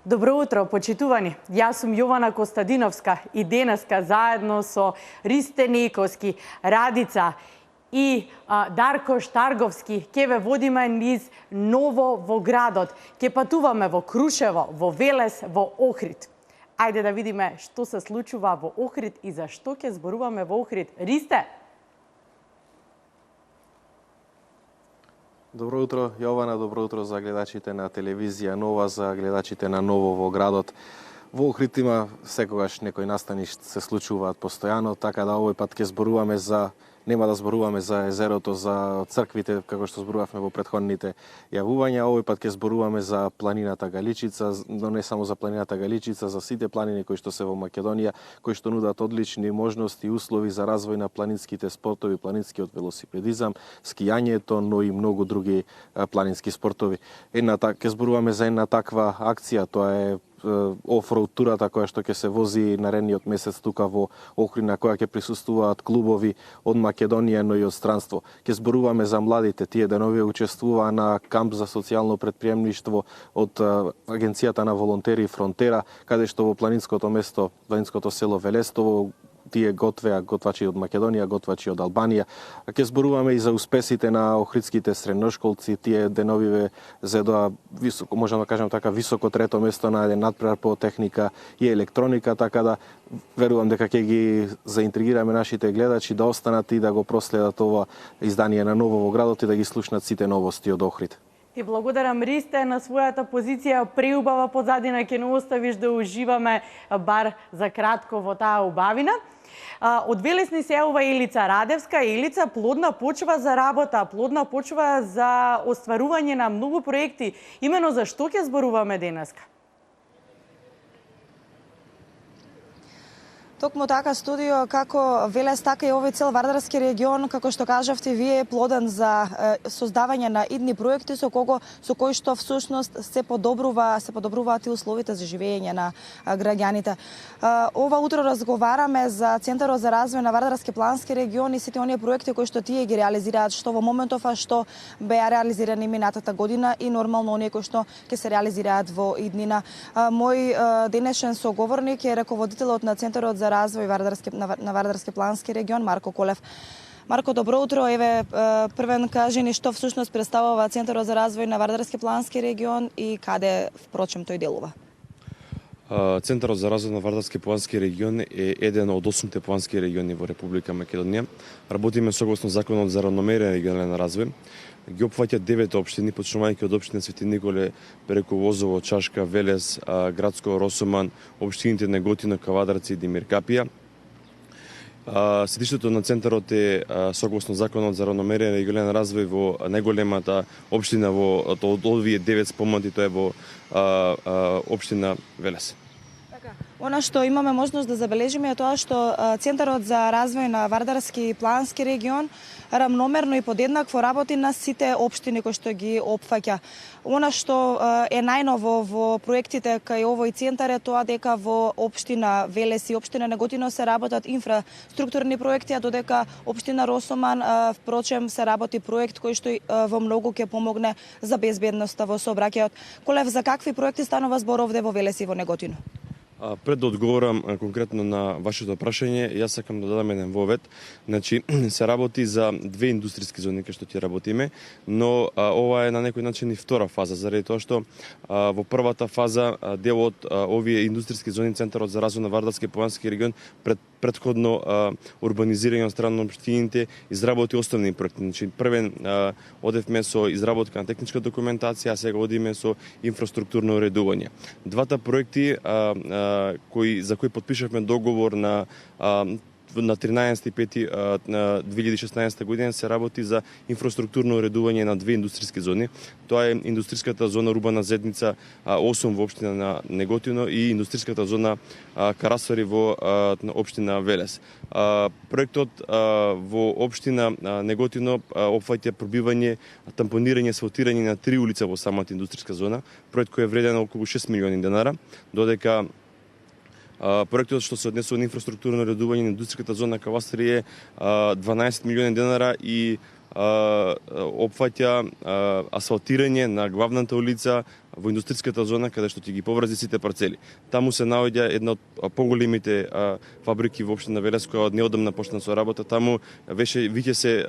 Добро утро, почитувани. Јас сум Јована Костадиновска и денеска заедно со Ристе Нејковски, Радица и Дарко Штарговски ќе ве водиме низ ново во градот. Ќе патуваме во Крушево, во Велес, во Охрид. Ајде да видиме што се случува во Охрид и за што ќе зборуваме во Охрид. Ристе! Добро утро, Јована, добро утро за гледачите на телевизија Нова, за гледачите на Ново во градот. Во Охрид има секогаш некои настани се случуваат постојано, така да овој пат ќе зборуваме нема да зборуваме за езерото, за црквите, како што зборувавме во претходните јавувања. Овој пат ќе зборуваме за планината Галичица, но не само за планината Галичица, за сите планини кои што се во Македонија, кои што нудат одлични можности и услови за развој на планинските спортови, планинскиот велосипедизам, скијањето, но и многу други планински спортови. Ќе зборуваме за една таква акција, тоа е офроуд турата која што ќе се вози наредниот месец тука во Охрид, на која ќе присуствуваат клубови од Македонија, но и од странство. Ќе зборуваме за младите, тие денови учествуваа на камп за социјално претприемништво од агенцијата на волонтери Фронтера, каде што во планинското место, планинското село Велестово, тие готвачи од Македонија, готвачи од Албанија. Ќе зборуваме и за успесите на охридските средношколци. Тие денови зедоа високо, можам да кажам така, високо трето место на еден надпревар по техника и електроника, така да верувам дека ќе ги заинтригираме нашите гледачи да останат и да го проследат ова издание на Ново во градот и да ги слушнат сите новости од Охрид. Ти благодарам, Ристе, на својата позиција преубава позадина ќе не оставиш да уживаме бар за кратко во таа убавина. Од Велес ни се јавува Елица Радевска. Елица, плодна почва за работа, плодна почва за остварување на многу проекти. Имено за што ќе зборуваме денеска? Токму така, студио, како Велес, така и овој цел Вардарски регион, како што кажавте вие, е плоден за создавање на идни проекти со кои што всушност се подобруваат и условите за живење на граѓаните. Ова утро разговараме за Центарот за развој на Вардарски плански регион и сите оние проекти кои што тие ги реализираат, што во моментов, а што беа реализирани минатата година и нормално оние кои што ќе се реализираат во иднина. Мој денешен соговорник е раководителот на Центарот за развој на Вардарски плански регион, Марко Колев. Марко, добро утро. Еве, првен кажи ни што всушност представува Центарот за развој на Вардарски плански регион и каде, впрочем, тој делува? Центарот за развој на Вардарски плански регион е еден од 8 плански региони во Република Македонија. Работиме согласно Законот за равномерен регионален развој. Ги опфаќа 9 општини, почнувајќи од општина Свети Николе, преку Возово, Чашка, Велес, Градско, Росоман, општините Неготино, Кавадарци и Димиркапија. Седиштето на центарот е согласно Законот за равномерен регионален развој во најголемата општина од овие 9 спомнати, тоа е во општина Велес. Она што имаме можност да забележиме е тоа што Центарот за развој на Вардарски плански регион рамномерно и подеднакво работи на сите општини кои што ги опфаќа. Она што е најново во проектите кај овој центар е тоа дека во општина Велес и општина Неготино се работат инфраструктурни проекти, а додека општина Росоман впрочем се работи проект кој што во многу ќе помогне за безбедноста во сообраќајот. Колев, за какви проекти станува збор овде во Велес и во Неготино? Пред да одговорам конкретно на вашето прашање, јас сакам да дадам еден вовед. Значи, се работи за 2 индустријски зони кај што ќе работиме, но ова е на некој начин и втора фаза, заради тоа што во првата фаза дел од овие индустријски зони Центарот за развој на Вардарски плански регион претходно урбанизирање од страна на општините изработи основни проекти. Значи, првен одевме со изработка на техничка документација, а сега одиме со инфраструктурно уредување. Двата проекти за кои подпишавме договор на 13.5.2016 година се работи за инфраструктурно уредување на 2 индустријски зони. Тоа е индустријската зона Урбана Зедница 8 во општина на Неготино и индустријската зона Карасари во општина Велес. Проектот во општина Неготино опфаќа пробивање, тампонирање, асфалтирање на 3 улица во самата индустријска зона, проект кој е вреден околу 6 милиони денара, додека проектот што се однесува на инфраструктурно уредување на индустријската зона Кавастри е 12 милиони денара и опфаќа асфалтирање на главната улица во индустриската зона каде што ќе ги поврзи сите парцели. Таму се наоѓа една од поголемите фабрики во општина Велес која неодамна почна со работа. Таму веќе се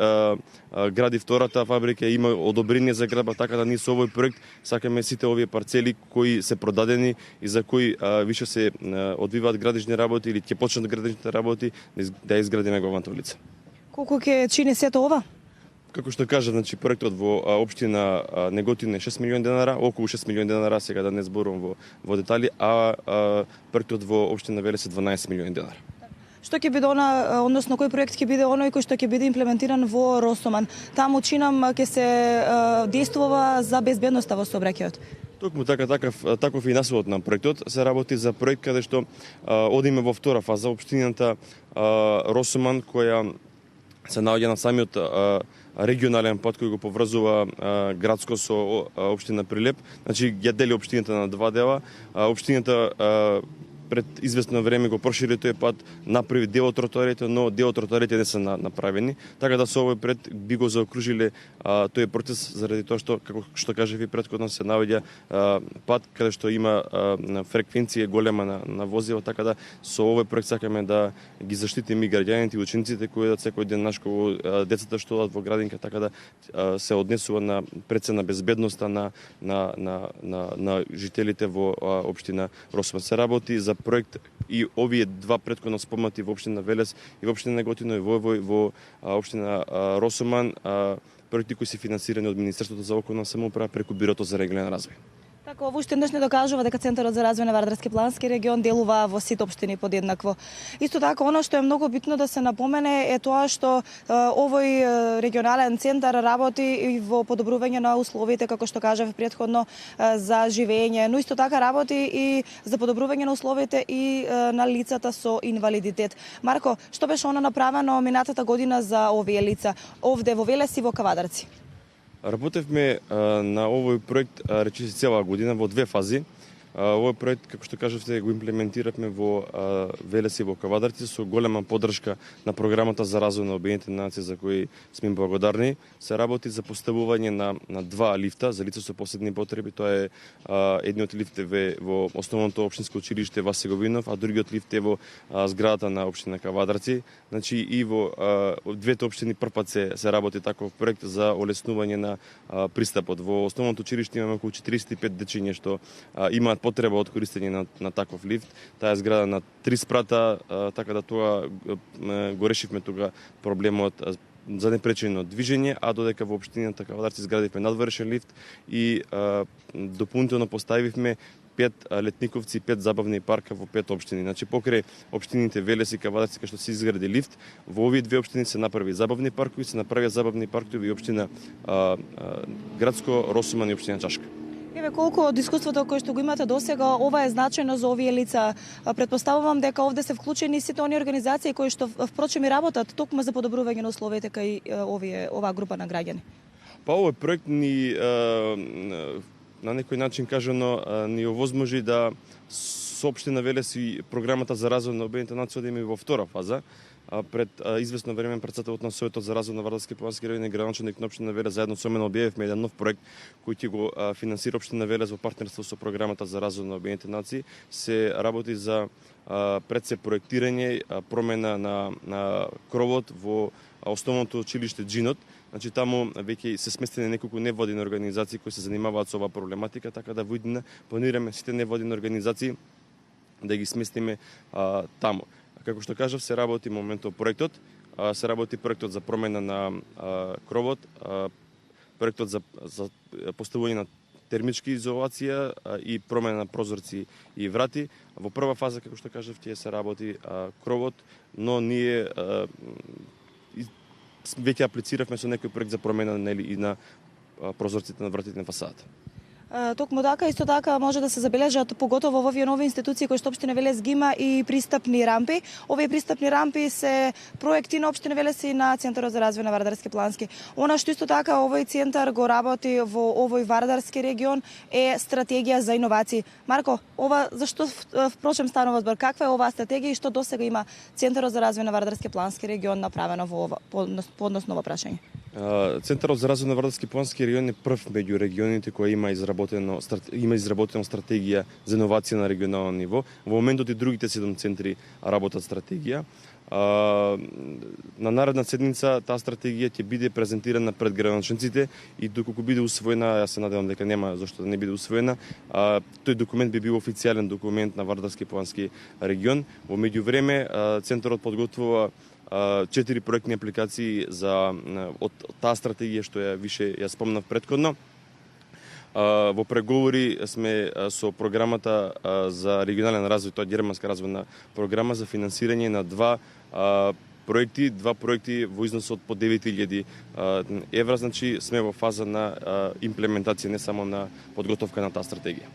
гради втората фабрика, има одобрение за градба, така да ние со овој проект сакаме сите овие парцели кои се продадени и за кои више се одвиваат градични работи или ќе почнат градичните работи да изградиме главната улица. Колку ќе чини сето ова? Како што кажа, значи проектот во општина Неготин е 6 милиони денара, околу 6 милиони денара, сега да не зборувам во детали, а проектот во општина Велес е 12 милиони денара. Што ќе биде односно кој проект ќе биде оној кој што ќе биде имплементиран во Росоман? Таму чинам ќе се действува за безбедноста во сообраќајот. Токму таков и насловот на проектот. Се работи за проект каде што одиме во втора фаза, општината Росоман која се наоѓа на самиот регионален пат кој го поврзува градско со општина Прилеп. Значи ја дели општината на два дела. Општината пред известно време го прошири тој пат, направи дел од тротоарите, но дел од тротоарите не се направени, така да со овој пред би го заокружиле тој процес заради тоа што, како што кажав и претходно, се наоѓа пат каде што има фреквенција голема на возила, така да со овој проект сакаме да ги заштитиме и граѓаните и учениците кои идат секој ден нашко, децата што одат во градинка, така да се однесува на прецена безбедноста на жителите во општина Росоман. Се работи за проект и овие два претходно спомнати во општина Велес и во општина Неготино и во општина Росоман, проекти кои се финансирани од Министерството за околна самоуправа преку Бирото за регионален развој. Така, ово уште еднаш не докажува дека Центарот за развој на Вардарски плански регион делува во сите општини подеднакво. Исто така, она што е многу битно да се напомене е тоа што овој регионален центар работи и во подобрување на условите, како што кажав претходно, за живење, но исто така работи и за подобрување на условите и на лицата со инвалидитет. Марко, што беше она направено минатата година за овие лица овде во Велес и во Кавадарци? Работевме на овој проект речиси цела година во две фази. Овој проект, како што кажавте, го имплементиравме во Велес и во Кавадарци со голема поддршка на програмата за развој на Обединетите нации, за кои сме им благодарни. Се работи за поставување на два лифта за лица со посебни потреби. Тоа е едниот лифт е во основното општинско училиште Васе Говинов, а другиот лифт е во зградата на општина Кавадарци. Значи и во двете општини првпат се работи таков проект за олеснување на пристапот. Во основното училиште имаме околу 45 дечиња што имаат потреба од користење на таков лифт. Таа е зграда на 3 спрата, така да тоа го решивме тога проблемот за непречено движење, а додека во општината Кавадарци изградивме надворешен лифт и дополнително поставивме 5 летниковци и 5 забавни парка во 5 општини. Значи покрај општините Велес и Кавадарци кај што се изгради лифт, во овие две општини се направи забавни паркови, се направија забавни паркови и општина Градско, Росоман и општина Чашка. Еве колку од искуството кое што го имате досега, ова е значајно за овие лица. Предпоставувам дека овде се вклучени сите оние организации кои што впрочем и работат токму за подобрување на условите кај оваа група на граѓани. Па овој проект ни на некој начин кажано ни овозможи да со општина Велес и програмата за развој на Обединетите нации одиме во втора фаза. Пред известно време председателот на Советот за развој на Вардарски плански район и градоначелник на општина Велес заедно со мене објавивме еден нов проект кој ќе го финансира општина Велес во партнерство со програмата за развој на Обединетите нации. Се работи за пред се проектирање, промена на кровот во основното училиште Джинот. Значи таму веќе се сместени неколку невладини организации кои се занимаваат со оваа проблематика, така да во иднина планираме сите невладини организации да ги сместиме таму. Како што кажав, се работи моментот проектот, се работи проектот за промена на кровот, проектот за поставување на термички изолација и промена на прозорци и врати. Во прва фаза, како што кажав, ќе се работи кровот, но ние веќе аплициравме со некој проект за промена и на прозорците на вратите на фасадата. Токму така, исто така може да се забележат поготово во овие нови институции кои што општина Велес ги има и пристапни рампи. Овие пристапни рампи се проекти на општина Велес и на Центарот за развој на Вардарски плански. Она што исто така овој центар го работи во овој Вардарски регион е стратегија за иновации. Марко, ова зашто впрочем станува збор? Каква е оваа стратегија и што досега има Центарот за развој на Вардарски плански регион направено во ова подносно ова прашање? Центарот за развој на Вардарски-Плански регион е прв меѓу регионите кој има изработена стратегија за иновација на регионално ниво. Во моментот и другите 7 центри работат стратегија. На наредна седница таа стратегија ќе биде презентирана пред градоначалниците и доколку биде усвоена, јас се надевам дека нема зашто да не биде усвоена, тој документ би бил официјален документ на Вардарски-Плански регион. Во меѓувреме центарот подготвува 4 проектни апликации од таа стратегија што ја спомнав претходно. Во преговори сме со програмата за регионален развој, тоа германска развојна програма за финансирање на два проекти во износ од по 9000 евра, значи сме во фаза на имплементација, не само на подготовка на таа стратегија.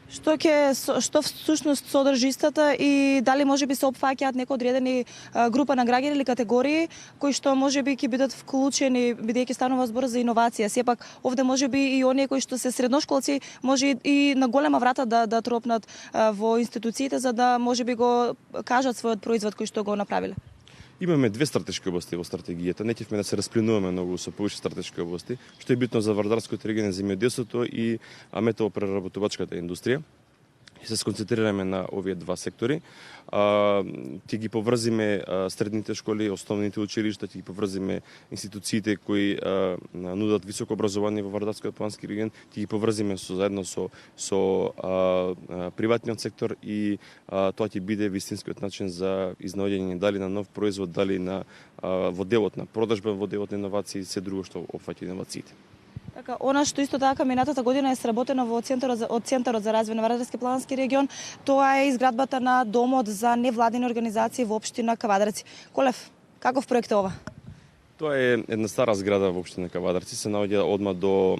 Што всушност содржи истата и дали можеби се опфаќаат некои одредени група на граѓани или категории кои што можеби ќе бидат вклучени бидејќи станува збор за иновација. Сепак овде можеби и оние кои што се средношколци може и на голема врата да тропнат во институциите за да можеби го кажат својот производ кој што го направиле. Имаме две стратешки области во стратегијата. Не ќе да се распленуваме многу со повеќе стратешки области, што е битно за Вардарскиот регион, земјоделството и металопреработувачката индустрија. Се сконцентрираме на овие два сектори. Ќе ги поврзиме средните школи, основните училишта, ќе ги поврзиме институциите кои нудат високо образование во Вардарскиот плански регион, ќе ги поврзиме заедно со приватниот сектор и тоа ќе биде вистинскиот начин за изнаоѓање дали на нов производ, дали на во делот на продажба, во делот на иновации и се друго што опфаќа иновациите. Така, она што исто така минатата година е сработено од Центарот за развој на Вардарски-Плански регион, тоа е изградбата на домот за невладини организации во општина Кавадарци. Колев, каков проект е ова? Тоа е една стара зграда во општина Кавадарци, се наоѓа одма до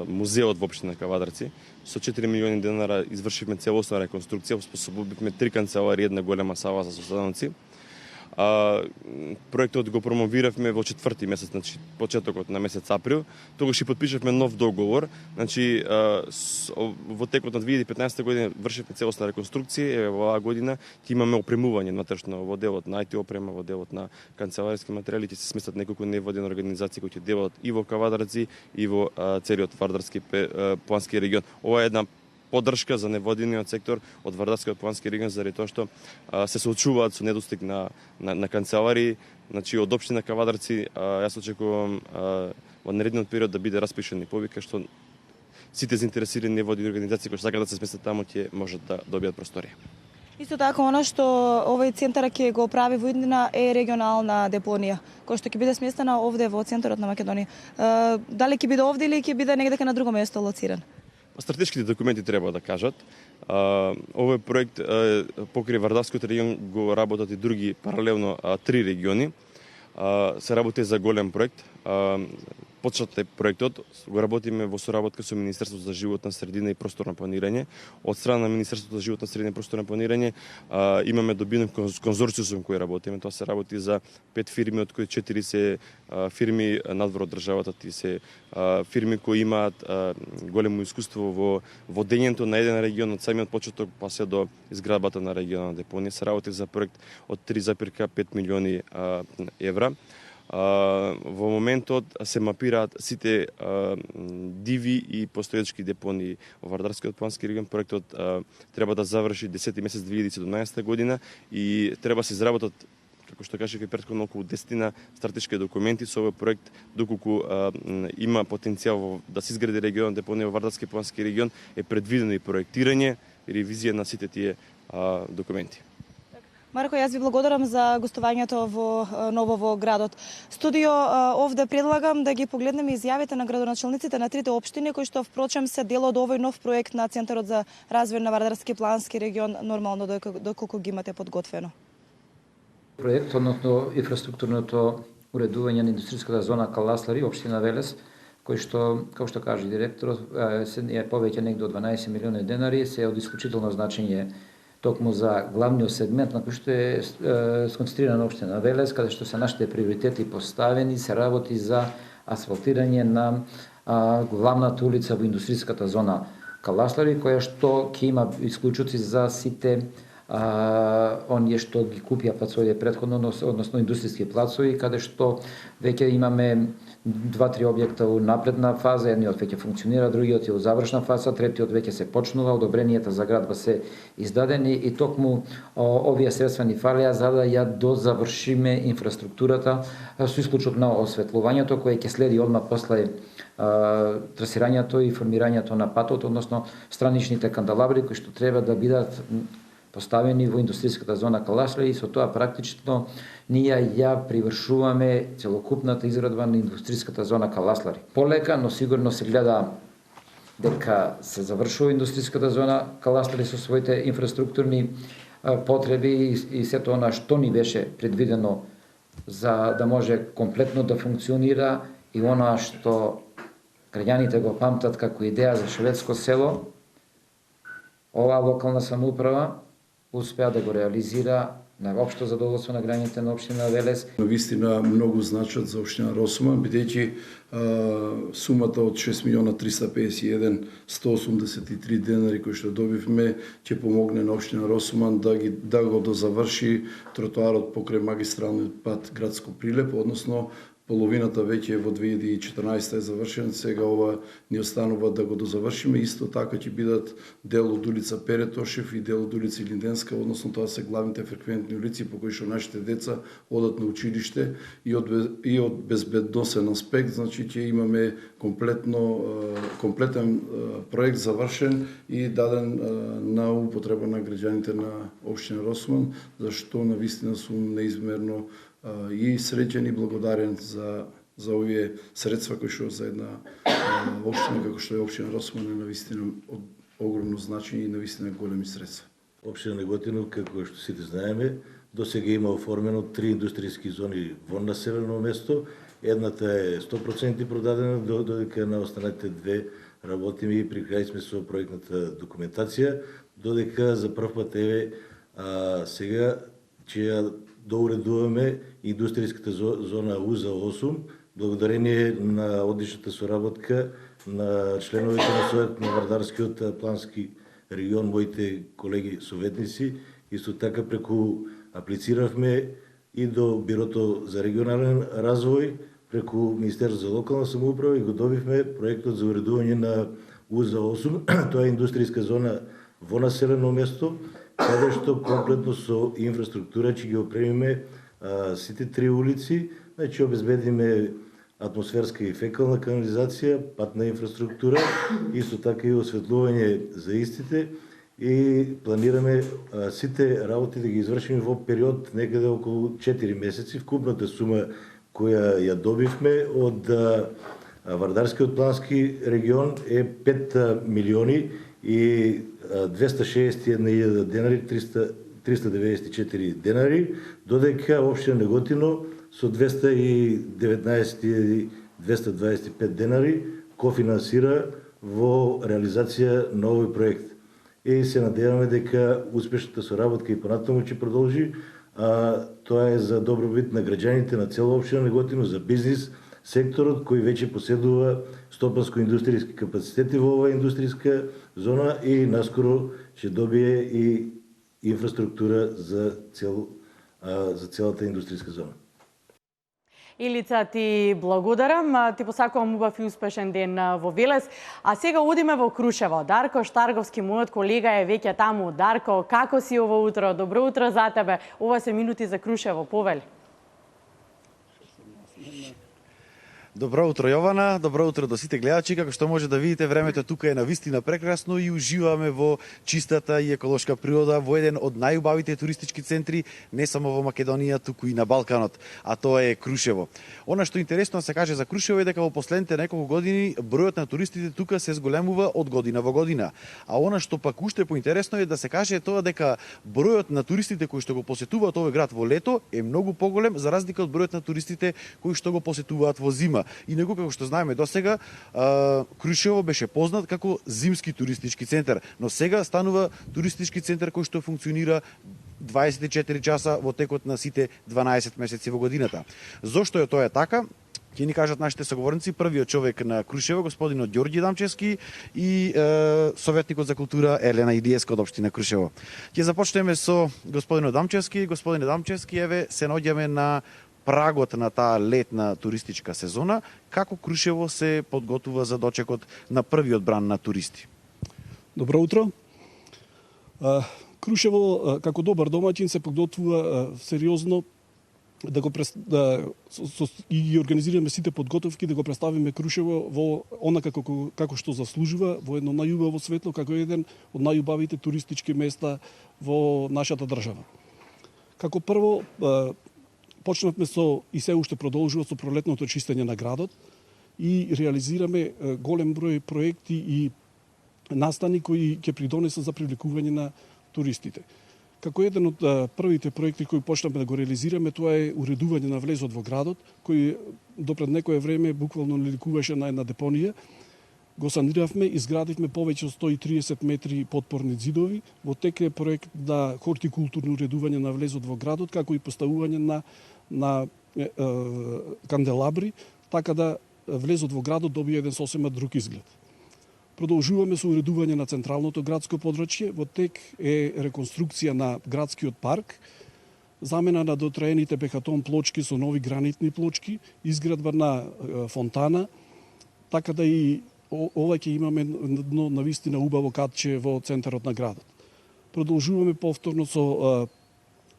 музеот во општина Кавадарци. Со 4 милиони денара извршивме целосна реконструкција, способивме 3 канцеларии, една голема сала за состаноци. Проектот го промовиравме во 4-ти месец, значи почетокот на месец април. Тогаш и подпишавме нов договор. Значи во текот на 2015 година вршивме целосна реконструкција, во оваа година ќе имаме опремување внатрешно во делот на IT опрема, во делот на канцелариски материјали, ќе се сместат неколку невладини организации кои ќе делат и во Кавадарци и во целиот Вардарски плански регион. Ова е една поддршка за невладиниот сектор од Вардарскиот плански регион заради тоа што се соочуваат со недостиг на канцеларии, значи од општина Кавадарци јас очекувам во наредниот период да биде распишен и повика што сите заинтересирани невладини организации кои сакаат да се сместат таму ќе можат да добијат просторија. Исто така, она што овој центар ќе го прави во иднина е регионална депонија, која што ќе биде сместена овде во центарот на Македонија. Дали ќе биде овде или ќе биде негде на друго место лоциран? Стратешките документи треба да кажат. Овој проект покрај Вардарскиот регион го работат и други паралелно 3 региони. Се работи за голем проект. Почнат е проектот, го работиме во соработка со Министерството за животна средина и просторно планирање. Од страна на Министерството за животна средина и просторно планирање имаме добиен конзорциум со кој работиме. Тоа се работи за 5 фирми, од кои 4 се фирми надвор од државата, ти се фирми кои имаат големо искуство во дењето на еден регион од самиот почеток па се до изградбата на регионална депонија. Се работи за проект од 3,5 милиони евра. Во моментот се мапираат сите диви и постоечки депонии во Вардарскиот плански регион. Проектот треба да заврши 10 месец 2017 година и треба се изработат, како што кажав и претходно, околу 10 стратешки документи со овој проект, доколку има потенцијал да се изгради регионална депонија во Вардарски плански регион, е предвидено и проектирање и ревизија на сите тие документи. Марко, јас ви благодарам за гостувањето ново во градот. Студио, овде предлагам да ги погледнеме изјавите на градоначалниците на трите општини, кои што впрочем се дел од овој нов проект на Центарот за развој на Вардарски плански регион, нормално доколку ги имате подготвено. Проект, односно инфраструктурното уредување на индустријската зона Каласлари, општина Велес, кој што, како што каже директорот, е повеќе негде од 12 милиони денари, се од исклучително значење токму за главниот сегмент на кој што е сконцентрирана општина Велес, каде што се нашите приоритети поставени, се работи за асфалтирање на главната улица во индустријската зона Каласлари, која што ќе има исклучоци за сите оние што ги купија плацовите претходно, односно индустријски плацови, каде што веќе имаме 2-3 објекта у напредна фаза, едниот веќе функционира, другиот е у завршна фаза, третиот веќе се почнува, одобренијата за градба се издадени и токму овие средства ни фалеа за да ја дозавршиме инфраструктурата со исклучок на осветлувањето кое ќе следи одма после трасирањето и формирањето на патот, односно страничните канделабри кои што треба да бидат поставени во индустријската зона Каласлари и со тоа практично ние ја привршуваме целокупната изградба на индустријската зона Каласлари. Полека, но сигурно се гледа дека се завршува индустријската зона Каласлари со своите инфраструктурни потреби и сето она што ни беше предвидено за да може комплетно да функционира и она што граѓаните го памтат како идеја за шведско село, оваа локална самоуправа успеа да го реализира на општо задоволство на граѓаните на општина Велес. Навистина многу значат за општина Росуман, бидејќи сумата од 6.351.183 денари кои што добивме ќе помогне на општина Росуман да го дозаврши тротоарот покрај магистралниот пат Градско Прилеп, односно половината веќе во 2014 е завршен, сега ова ни останува да го дозавршиме. Исто така ќе бидат дел од улица Перетошев и дел од улица Линденска, односно тоа се главните фреквентни улици по кои што нашите деца одат на училиште и од безбедносен аспект, значи ќе имаме комплетен проект завршен и даден на употреба на граѓаните на општина Росуман, за што навистина сум неизмерно и среќен и благодарен за овие средства кои што за една општина како што е општина Росуман е навистина од огромно значење и навистина големи средства. Општина Неготино, како што сите знаеме, досега има оформено 3 индустријски зони во населено место. Едната е 100% продадена, додека на останатите две работиме и при крај сме со проектната документација, додека за прв пат сега ќе ја доуредуваме индустријската зона УЗА-8, благодарение на одличната соработка на членовите на Совет на Вардарскиот плански регион, моите колеги советници. Исто така преку аплициравме и до Бирото за регионален развој, преку Министерството за локална самоуправа и го добивме проектот за уредување на УЗА-8. Тоа е индустријска зона во населено место, каде што комплетно со инфраструктура ќе ги опремиме сите 3 улици, значи обезбедиме атмосферска и фекална канализација, патна инфраструктура, исто така и осветлување за истите и планираме сите работи да ги извршиме во период некаде околу 4 месеци. Вкупната сума која ја добивме од Вардарскиот плански регион е 5 милиони и 261.000 денари, 394 денари, додека општина Неготино со 219.225 денари кофинансира во реализација на овој проект. И се надеваме дека успешната соработка и понатаму ќе продолжи. Тоа е за добробит на граѓаните на цела општина Неготино, за бизнис секторот кој веќе поседува стопанско-индустријски капацитети во оваа индустријска зона и наскоро ќе добие и инфраструктура за целата индустријска зона. Илица, ти благодарам, ти посакувам убав и успешен ден во Велес. А сега одиме во Крушево. Дарко Штарговски, мојот колега, е веќе таму. Дарко, како си ово утро? Добро утро за тебе. Ова се минути за Крушево, повели. Добро утро, Јована, добро утро до сите гледачи. Како што може да видите, времето тука е навистина прекрасно и уживаме во чистата и еколошка природа во еден од најубавите туристички центри не само во Македонија, туку и на Балканот, а тоа е Крушево. Она што интересно се каже за Крушево е дека во последните неколку години бројот на туристите тука се зголемува од година во година. А она што пак уште поинтересно е да се каже тоа дека бројот на туристите кои што го посетуваат овој град во лето е многу поголем за разлика од бројот на туристите кои што го посетуваат во зима. Инаку, како што знаеме досега, Крушево беше познат како зимски туристички центар, но сега станува туристички центар кој што функционира 24 часа во текот на сите 12 месеци во годината. Зошто е тоа така? Ќе ни кажат нашите соговорници, првиот човек на Крушево, господинот Ѓорѓи Дамчевски и советникот за култура Елена Идиеска од општина Крушево. Ќе започнеме со господинот Дамчевски. Господине Дамчевски, еве се наоѓаме на прагот на таа летна туристичка сезона. Како Крушево се подготвува за дочекот на првиот бран на туристи? Добро утро. Крушево како добар домаќин се подготвува сериозно да го и ги организираме сите подготовки да го представиме Крушево во онака како што заслужува, во едно најубаво светло, како еден од најубавите туристички места во нашата држава. Како прво почнавме со и се уште продолжува со пролетното чистење на градот и реализираме голем број проекти и настани кои ќе придонесат за привлекување на туристите. Како еден од првите проекти кои почнавме да го реализираме, тоа е уредување на влезот во градот, кој допред некое време буквално ликуваше на една депонија. Го саниравме, изградивме повеќе од 130 метри подпорни ѕидови. Во тек е проект на хортикултурно уредување на влезот во градот, како и поставување на канделабри, така да влезот во градот добие еден сосема друг изглед. Продолжуваме со уредување на централното градско подрачје. Во тек е реконструкција на градскиот парк, замена на дотраените бехатон плочки со нови гранитни плочки, изградба на фонтана, така да и ова ќе имаме едно навистина убаво катче во центарот на градот. Продолжуваме повторно со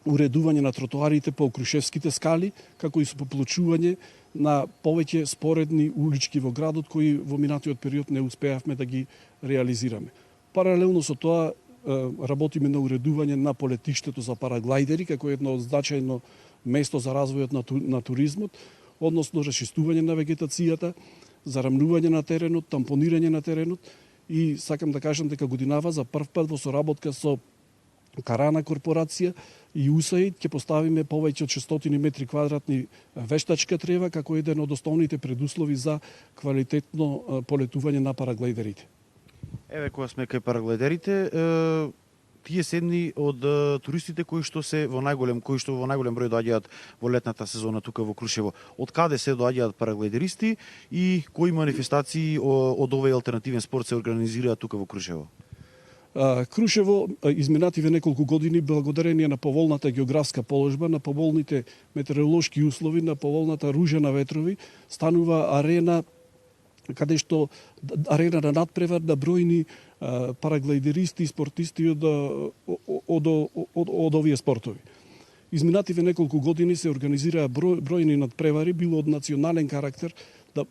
уредување на тротоарите по Крушевските скали, како и со поплочување на повеќе споредни улички во градот кои во минатиот период не успеавме да ги реализираме. Паралелно со тоа работиме на уредување на полетиштето за параглајдери како едно значајно место за развојот на туризмот, односно расчистување на вегетацијата, зарамнување на теренот, тампонирање на теренот и сакам да кажам дека годинава за прв пат во соработка со Карана корпорација и УСАИД ќе поставиме повеќе од 600 метри квадратни вештачка трева како еден од основните предуслови за квалитетно полетување на параглајдерите. Еве кога сме кај параглајдерите, тие се едни од туристите кои што во најголем број доаѓаат во летната сезона тука во Крушево. Од каде се доаѓаат параглајдеристи и кои манифестации од овој алтернативен спорт се организираат тука во Крушево? Крушево изминативе неколку години, благодарение на поволната географска положба, на поволните метеоролошки услови, на поволната ружа на ветрови, станува арена каде што арена на надпревар на бројни параглајдеристи и спортисти од овие спортови. Изминативе неколку години се организираа бројни надпревари, било од национален карактер,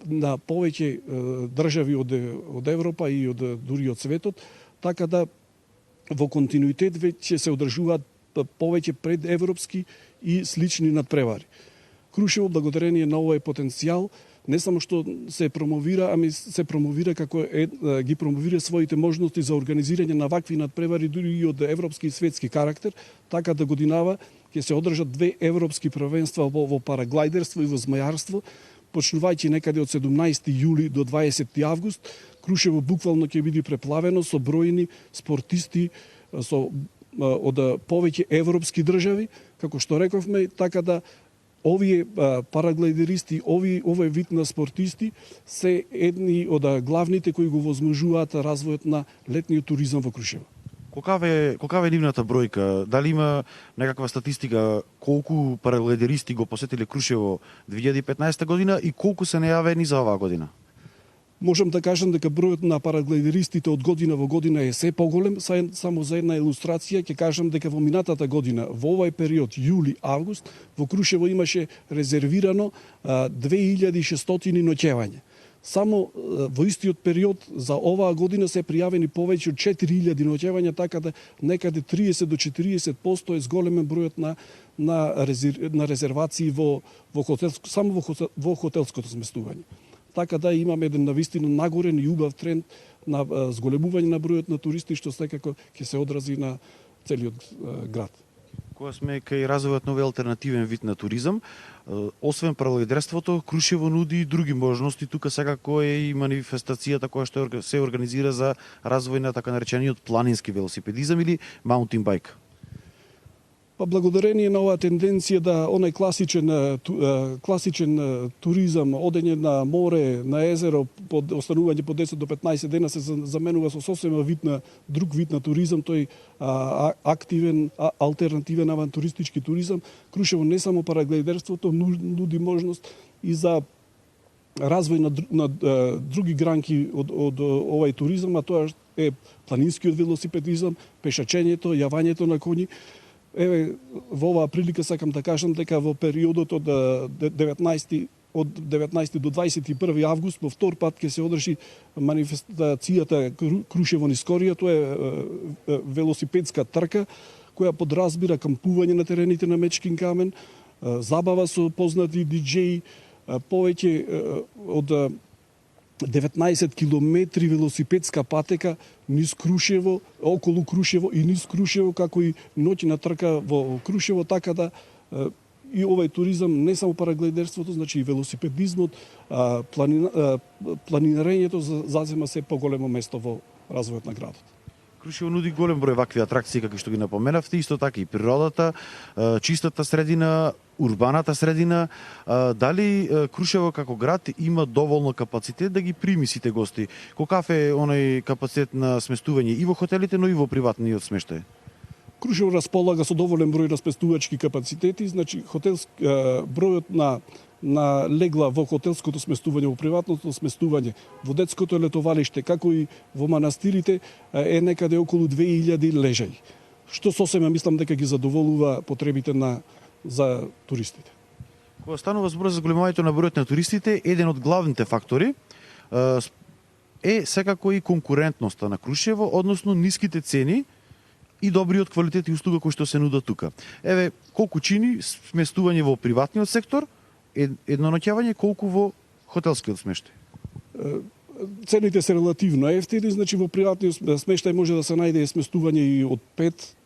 на повеќе држави од Европа и дури од светот, така да во континуитет веќе се одржуваат повеќе предевропски и слични надпревари. Крушево, благодарение на овој потенцијал, не само што се промовира, ами се промовира како ги промовира своите можности за организирање на вакви надпревари дури и од европски и светски карактер, така да годинава ќе се одржат 2 европски првенства во параглајдерство и во змајарство, почнувајќи некаде од 17 јули до 20 август. Крушево буквално ќе биде преплавено со бројни спортисти од повеќе европски држави, како што рековме, така да овие параглајдеристи, овој вид на спортисти се едни од главните кои го возможуваат развојот на летниот туризам во Крушево. Колкава е нивната бројка? Дали има некаква статистика колку параглајдеристи го посетиле Крушево 2015 година и колку се најавени за оваа година? Можам да кажам дека бројот на параглајдеристите од година во година е се поголем. Само за една илустрација ќе кажам дека во минатата година, во овој период јули-август, во Крушево имаше резервирано 2600 ноќевања. Само во истиот период за оваа година се пријавени повеќе од 4000 ноќевања, така да некаде 30 до 40% е зголемен бројот на резервации само во хотелското сместување. Така да имаме еден навистина нагорен и убав тренд на зголемување на бројот на туристи, што секако ќе се одрази на целиот град. Кога сме кај развојот на овој алтернативен вид на туризам, освен параглајдерството, Крушево нуди и други можности. Тука секако е и манифестацијата која што се организира за развој на така наречениот планински велосипедизам или маунтин байк. Па благодарение на оваа тенденција да онај класичен туризам, одење на море, на езеро, под останување по 10 до 15 дена се заменува со сосема друг вид на туризам, тој активен, алтернативен авантуристички туризам. Крушево не само параглайдерството нуди можност и за развој на други гранки од овај туризам, а тоа е планинскиот велосипедизам, пешачењето, јавањето на коњи. Еве, во оваа прилика сакам да кажам дека во периодот од 19 до 21 август во втор пат ќе се одржи манифестацијата Крушево низ Корија. Тоа е велосипедска трка која подразбира кампување на терените на Мечкин камен, забава со познати диџеи, повеќе од 19 километри велосипедска патека низ Крушево, околу Крушево и низ Крушево, како и ноќна трка во Крушево, така да и овај туризам, не само параглайдерството, значи и велосипедизмот, планирањето зазема се поголемо место во развојот на градот. Крушево нуди голем број вакви атракции, како што ги напоменавте, исто така и природата, чистата средина, урбаната средина. Дали Крушево како град има доволно капацитет да ги прими сите гости? Каков е оној капацитет на сместување и во хотелите, но и во приватниот смештај? Крушево располага со доволен број распестувачки капацитети, значи бројот на легла во хотелското сместување, во приватното сместување, во детското летовалиште, како и во манастирите е некаде околу 2000 лежаи, што сосема мислам дека ги задоволува потребите за туристите. Кога станува збор за зголемувањето на бројот на туристите, еден од главните фактори е секако и конкурентноста на Крушево, односно ниските цени и добриот квалитет и услуга кои што се нудат тука. Еве, колку чини сместување во приватниот сектор, едно ноќавање, колку во хотелскиот смештај? Цените се релативно ефтини, значи во приватниот смештај може да се најде сместување и од 5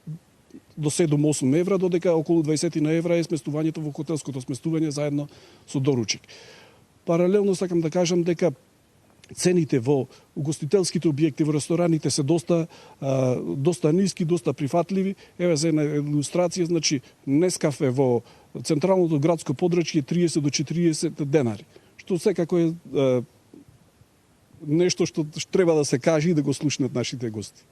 до 7-8 евра, додека околу 20 на евра е сместувањето во хотелското сместување заедно со доручик. Паралелно сакам да кажам дека цените во угостителските објекти, во рестораните се доста ниски, доста прифатливи. Еве за една илустрација, значи Нескафе во централното градско подрачје 30 до 40 денари, што секако е нешто што треба да се каже и да го слушнат нашите гости.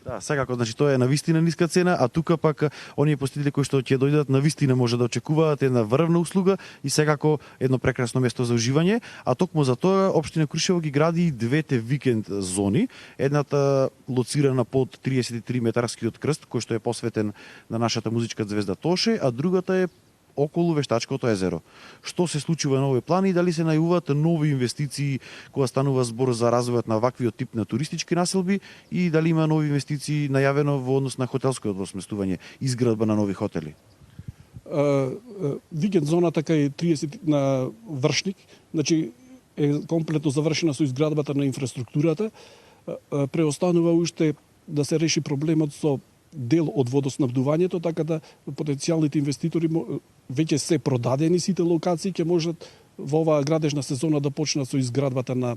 Да, секако, значи тоа е навистина ниска цена, а тука пак оние посетители кои што ќе дојдат навистина може да очекуваат една врвна услуга и секако едно прекрасно место за уживање, а токму за тоа општина Крушево ги гради и двете викенд зони, едната лоцирана под 33 метарскиот крст кој што е посветен на нашата музичка звезда Тоше, а другата е околу Вештачкото езеро. Што се случува на овој план и дали се најавуваат нови инвестиции кога станува збор за развојот на ваквиот тип на туристички населби и дали има нови инвестиции најавено во однос на хотелското сместување, изградба на нови хотели? Викенд зоната кај 30 на Вршник, значи е комплетно завршена со изградбата на инфраструктурата. Преостанува уште да се реши проблемот со дел од водоснабдувањето, така да потенцијалните инвеститори веќе се продадени сите локации, ќе можат во оваа градежна сезона да почнат со изградбата на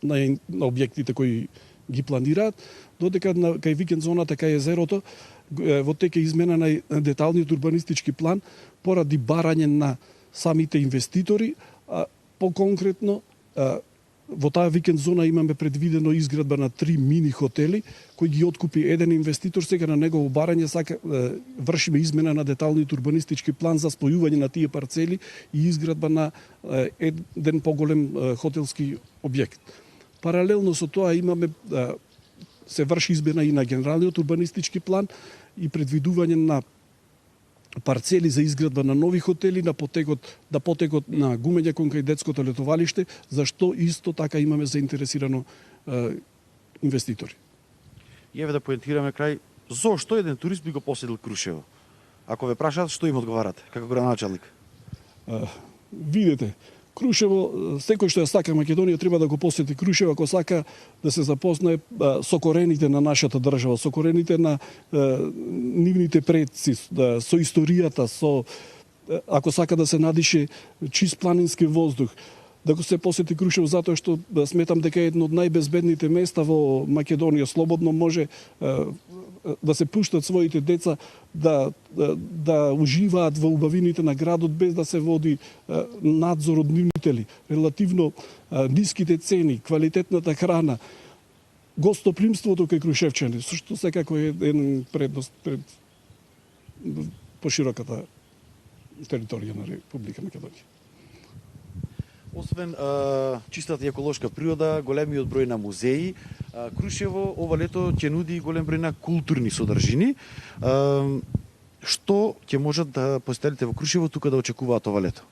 објектите кои ги планираат, додека кај викенд зоната кај езерото во тек е измена на деталниот урбанистички план поради барање на самите инвеститори, а по-конкретно во таа викенд зона имаме предвидено изградба на 3 мини хотели кои ги откупи еден инвеститор. Сега на негово барање вршиме измена на деталниот урбанистички план за спојување на тие парцели и изградба на еден поголем хотелски објект. Паралелно со тоа имаме се врши измена и на генералниот урбанистички план и предвидување на парцели за изградба на нови хотели на потекот на гумење кон кај детското летовалиште, зашто исто така имаме заинтересирано инвеститори. И еве да поентираме крај, зошто еден турист би го посетил Крушево? Ако ве прашаат, што им одговарате, како градоначалник? Видете, Крушево, секој што ја сака Македонија треба да го посети Крушево, ако сака да се запознае со корените на нашата држава, со корените на нивните предци, со историјата, ако сака да се надише чист планински воздух. да го се посети Крушево затоа што сметам дека е едно од најбезбедните места во Македонија. Слободно може да се пуштат своите деца да уживаат во убавините на градот без да се води надзор од нивните. Релативно ниските цени, квалитетната храна, гостопримството кај крушевчани, што секако е еден предност пред пошироката територија на Република Македонија. Освен чистата еколошка природа, големиот број на музеи, Крушево ова лето ќе нуди голем број на културни содржини. Што ќе можат да посетителите во Крушево тука да очекуваат ова лето?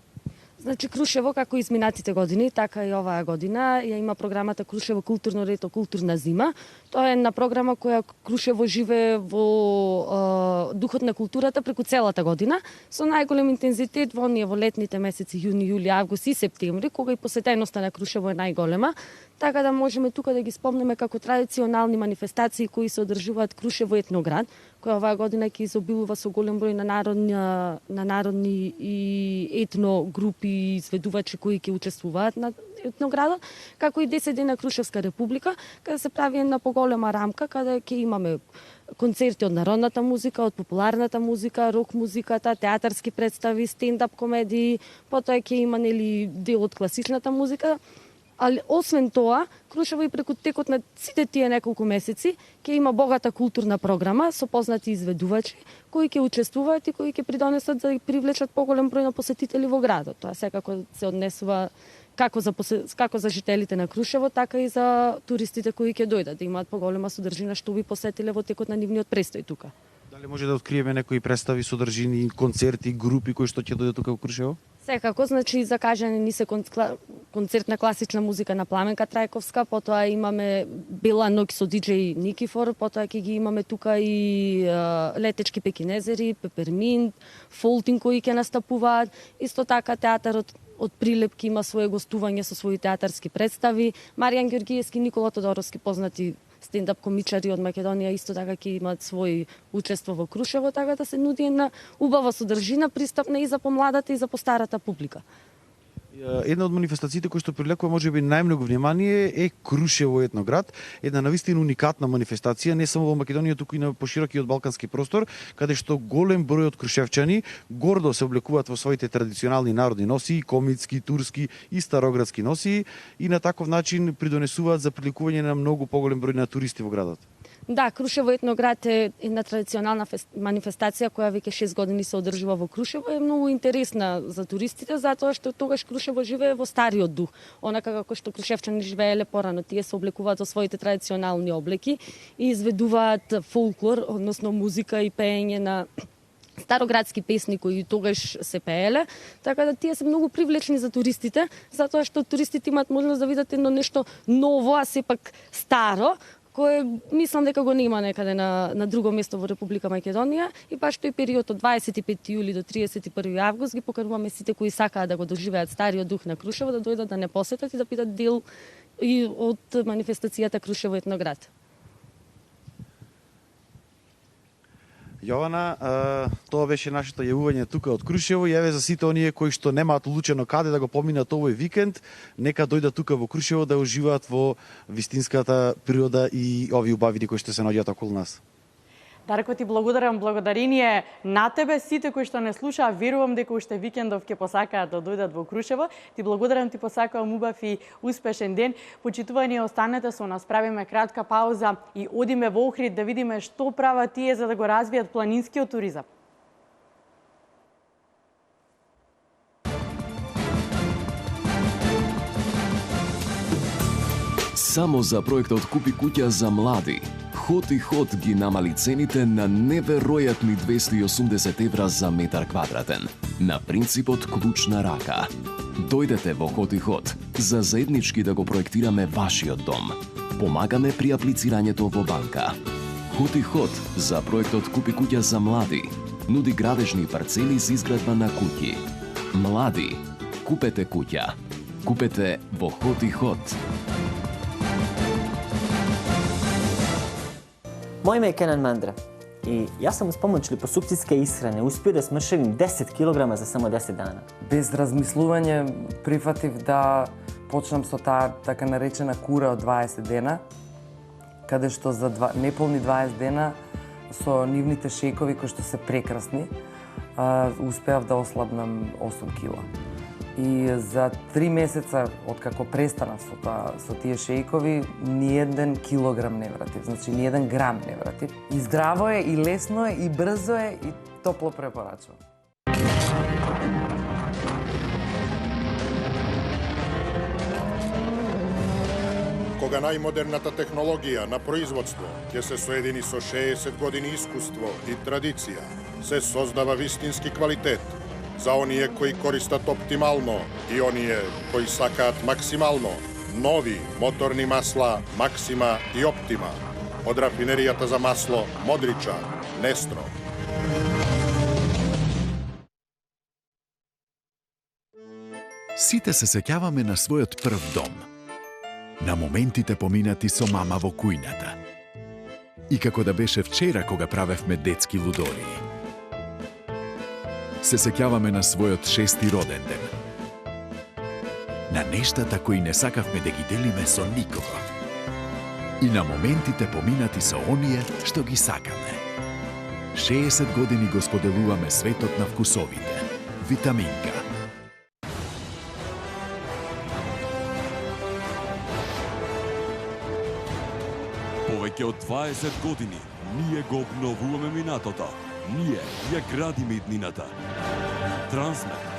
Значи Крушево, како изминатите години, така и оваа година, ја има програмата Крушево културно лето, културна зима. Тоа е една програма која Крушево живее во духот на културата преку целата година, со најголем интензитет во летните месеци јуни, јули, август и септември, кога и посетеноста на Крушево е најголема. Така да можеме тука да ги спомнеме како традиционални манифестации кои се одржуваат Крушево етноград, која оваа година ќе изобилува со голем број на народни и етно групи и изведувачи кои ќе учествуваат на етноградот, како и 10 дена Крушевска република, каде се прави една поголема рамка, каде ќе имаме концерти од народната музика, од популарната музика, рок музиката, театарски представи, стендап комедии, потоа ќе има дел од класичната музика. Ali освен тоа, Крушево и преку текот на сите тие неколку месеци ќе има богата културна програма со познати изведувачи кои ќе учествуваат и кои ќе придонесат да привлечат поголем број на посетители во градот. Тоа секако се однесува како за жителите на Крушево, така и за туристите кои ќе дојдат, да имаат поголема содржина што би посетиле во текот на нивниот престој тука. Дали може да откриеме некои представи, содржини, концерти, групи кои што ќе дојдат тука во Крушево? Секако, значи закажани ни се концерт на класична музика на Пламенка Трајковска, потоа имаме Бела ноќ со диџеј Никифор, потоа ќе ги имаме тука и летечки пекинезери, Пеперминт, Фолтин кои ќе настапуваат, исто така театарот од Прилепки има свое гостување со своји театарски представи, Маријан Ѓоргиевски, Никола Тодоровски, познати стендап комичари од Македонија исто така ќе имаат свој учество во Крушево, така да се нуди една убава содржина, пристапна и за помладата и за постарата публика. Една од манифестациите кои што привлекува можеби најмногу внимание е Крушево етноград, една навистина уникатна манифестација не само во Македонија, туку и на поширокиот балкански простор, каде што голем број од крушевчани гордо се облекуваат во своите традиционални народни носии, комитски, турски и староградски носии и на таков начин придонесуваат за приликување на многу поголем број на туристи во градот. Да, Крушево етноград е една традиционална манифестација која веќе 6 години се одржува во Крушево, е многу интересна за туристите затоа што тогаш Крушево живее во стариот дух, онака како што крушевчани живееле порано. Тие се облекуваат во своите традиционални облеки и изведуваат фолклор, односно музика и пеење на староградски песни кои тогаш се пееле, така да тие се многу привлечни за туристите, затоа што туристите имаат можност да видат едно нешто ново, а сепак старо, кое мислам дека го нема некаде на друго место во Република Македонија и баш тој период од 25 јули до 31 август ги покануваме сите кои сакаат да го доживеат стариот дух на Крушево да дојдат да не посетат и да бидат дел и од манифестацијата Крушево етноград. Јована, тоа беше нашето јавување тука од Крушево. Јаве за сите оние кои што немаат одлучено каде да го поминат овој викенд, нека дојдат тука во Крушево да уживаат во вистинската природа и овие убавини кои што се наоѓаат околу нас. Дарко, ти благодарам, благодарение на тебе, сите кои што не слушаа, верувам дека уште викендов ќе посакаат да дојдат во Крушево. Ти благодарам, ти посакувам убав и успешен ден. Почитувани, останете со нас, правиме кратка пауза и одиме во Охрид да видиме што прават тие за да го развијат планинскиот туризам. Само за проектот Купи куќа за млади, Ход и Ход ги намали цените на неверојатни 280 евра за метар квадратен, на принципот клуч на рака. Дојдете во Ход и Ход за заеднички да го проектираме вашиот дом. Помагаме при аплицирањето во банка. Ход и Ход за проектот Купи куќа за млади нуди градежни парцели за изградба на куќи. Млади, купете куќа. Купете во Ход и Ход. Мој име е Кенан Мандра и јас сум с помоќ липосукцијска исхрана успео да смршевим 10 килограма за само 10 дана. Без размислување прифатив да почнам со таа така наречена кура од 20 дена, каде што за неполни 20 дена со нивните шејкови кои што се прекрасни, успеав да ослабнам 8 кила. И за 3 месеца откако престанав со тие шејкови, ни еден килограм не вратив, значи ни еден грам не вратив. И здраво е, и лесно е, и брзо е, и топло препорачувам. Кога најмодерната технологија на производство ќе се соедини со 60 години искуство и традиција, се создава вистински квалитет за оние кои користат оптимално и оние кои сакаат максимално. Нови моторни масла Максима и Оптима од рафинеријата за масло Модрича, Нестро. Сите се сеќаваме на својот прв дом, на моментите поминати со мама во кујната. И како да беше вчера кога правевме детски лудории. Се сеќаваме на својот 6-ти роден ден. На нештата кои не сакавме да ги делиме со никого. И на моментите поминати со оние што ги сакаме. 60 години го споделуваме светот на вкусовите. Витаминка. Повеќе од 20 години ние го обновуваме минатото. Ние ја градиме иднината. Трансмет.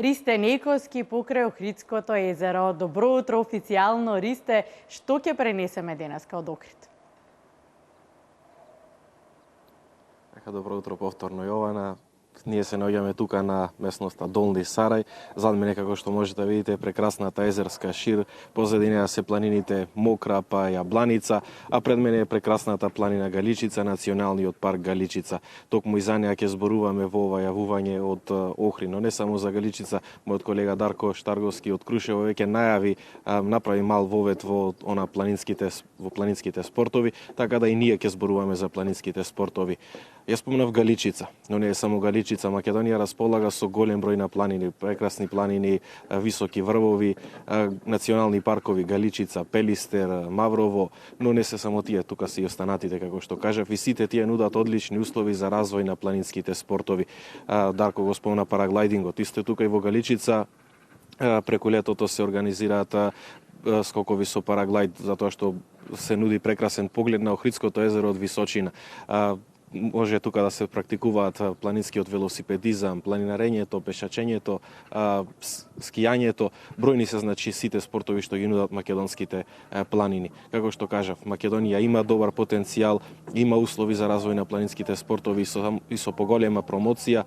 Ристе Нејковски покрај Охридското езеро. Добро утро официјално, Ристе. Што ќе пренесеме денеска од Охрид? Добро утро повторно, Јована. Ние се наоѓаме тука на местноста Долни Сарај. Зад мене, како што можете да видите, прекрасната езерска шир, позади неа се планините Мокра па Јабланица, а пред мене е прекрасната планина Галичица, националниот парк Галичица. Токму и за неа ќе зборуваме во ова јавување од Охрид, но не само за Галичица. Мојот колега Дарко Штарговски од Крушево веќе најави, направи мал вовед во планинските спортови, така да и ние ќе зборуваме за планинските спортови. Ја спомнав Галичица, но не е само Галичица. Македонија располага со голем број на планини, прекрасни планини, високи врвови, национални паркови Галичица, Пелистер, Маврово, но не се само тие, тука се и останатите, како што кажав, и сите тие нудат одлични услови за развој на планинските спортови. Дарко го спомна параглайдингот, исто тука и во Галичица, преку летото се организираат скокови со параглайд, затоа што се нуди прекрасен поглед на Охридското езеро од височина. Може тука да се практикуваат планинскиот велосипедизам, планинарењето, пешачењето, скијањето, бројни се значи сите спортови што ги нудат македонските планини. Како што кажав, Македонија има добар потенцијал, има услови за развој на планинските спортови и со поголема промоција.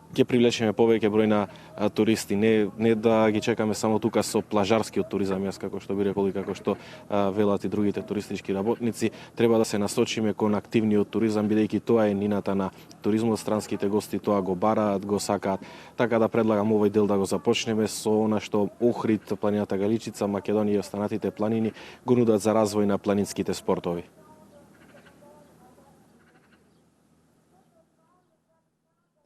Ќе привлечеме повеќе број на туристи, не да ги чекаме само тука со плажарскиот туризам, јас како што би рекол и како што велат и другите туристички работници, треба да се насочиме кон активниот туризам, бидејќи тоа е нината на туризмот, странските гости тоа го бараат, го сакаат. Така да предлагам овој дел да го започнеме со она што Охрид, планината Галичица, Македонија и останатите планини го нудат за развој на планинските спортови.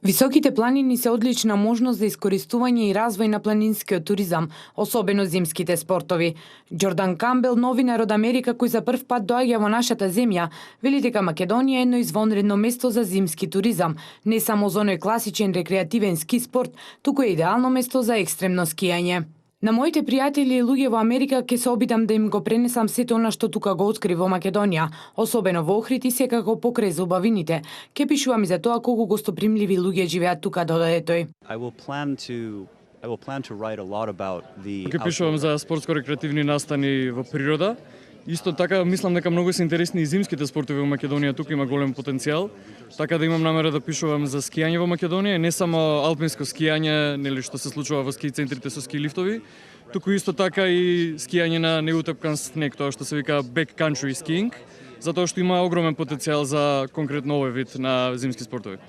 Високите планини се одлична можност за искористување и развој на планинскиот туризам, особено зимските спортови. Џордан Камбел, новинар од Америка кој за прв пат доаѓа во нашата земја, вели дека Македонија е едно извонредно место за зимски туризам, не само за оној класичен рекреативен ски спорт, туку е идеално место за екстремно скијање. На моите пријатели и луѓе во Америка ќе се обидам да им го пренесам сето она што тука го откри во Македонија, особено во Охрид и секако покрај зубавините. Ќе пишувам и за тоа колку гостопримливи луѓе живеат тука, додаде тој. Ќе пишувам за спортско-рекреативни настани во природа. Исто така, мислам дека многу се интересни и зимските спортови во Македонија, тука има голем потенцијал. Така да имам намера да пишувам за скијање во Македонија, не само алпинско скијање, нели што се случува во ски центрите со ски лифтови, туку исто така и скијање на неутепкан снег, тоа што се вика backcountry skiing, затоа што има огромен потенцијал за конкретно овој вид на зимски спортови.